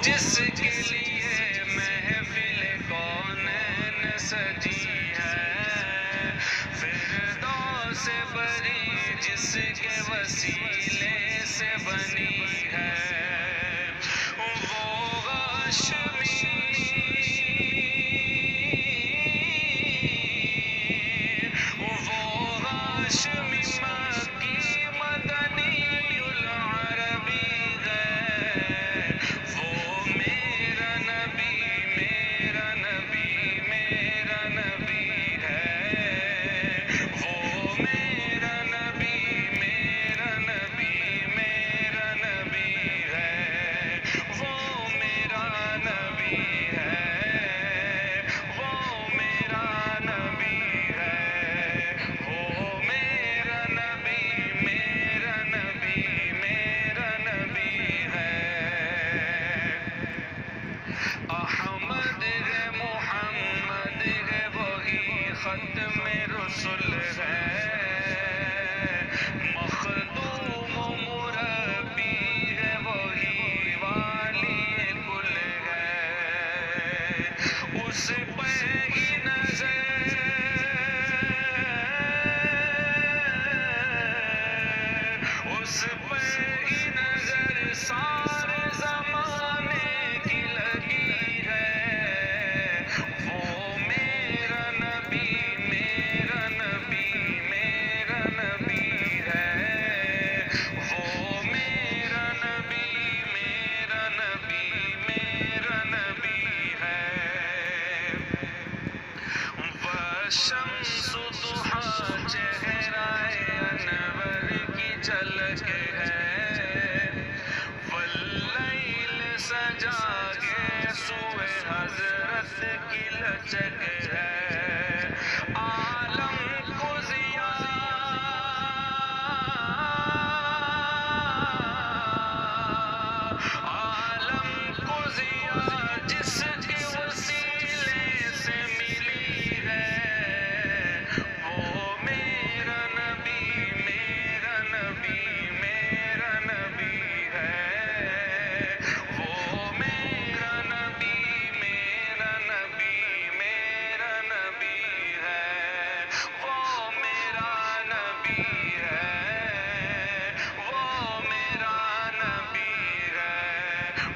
جس کے لیے محفل کونین سجی ہے، فردوس بری جس کے وسیلے سے بنی ہے، وہ ہاشمی مکی مدنی العربی ہے، وہ میرا نبی میرا نبی میرا نبی ہے، وہ میرا نبی میرا نبی میرا نبی ہے، وہ میرا نبی ہے، وہ میرا نبی ہے، وہ میرا نبی میرا نبی میرا نبی ہے، احمد ہے محمد ہے وہی ختم رسل ہے، مخدوم و مربی ہے وہی والی کل ہے، اس پہ ہی نظر اس پہ ہی نظر سارے زمانے کی لگی ہے، وہ میرا نبی میرا نبی میرا نبی ہے، وہ میرا نبی میرا نبی میرا نبی ہے، وَالشَّمْسُ ضُحَا چہرہ انور کی جھلک ہے، واللیل سجا کے سوئے حضرت کی لچک ہے، عالم کو ضیاء عالم کو ضیاء جس کے وسیلے سے ملی ہے، وہ میرا نبی میرا نبی میرا نبی ہے، وہ میرا نبی میرا نبی میرا نبی ہے، وہ میرا نبی ہے، وہ میرا نبی ہے،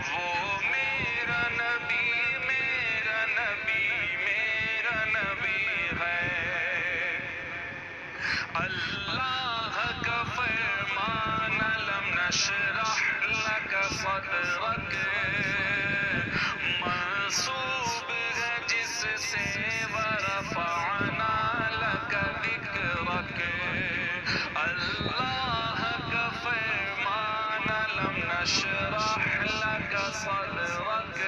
وہ میرا نبی میرا نبی میرا نبی ہے، اللہ کا فرمان لم نشرح لک صدرک منسوب ہے جس سے ورفعنا لک ذکرک، اللہ کا فرمان لم نشرح لک صدرک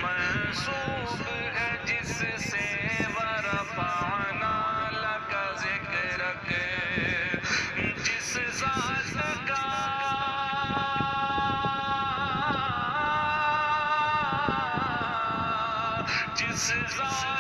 منسوب ہے جس سے ورفعنا لک ذکرک، جس ذات کا جس ذات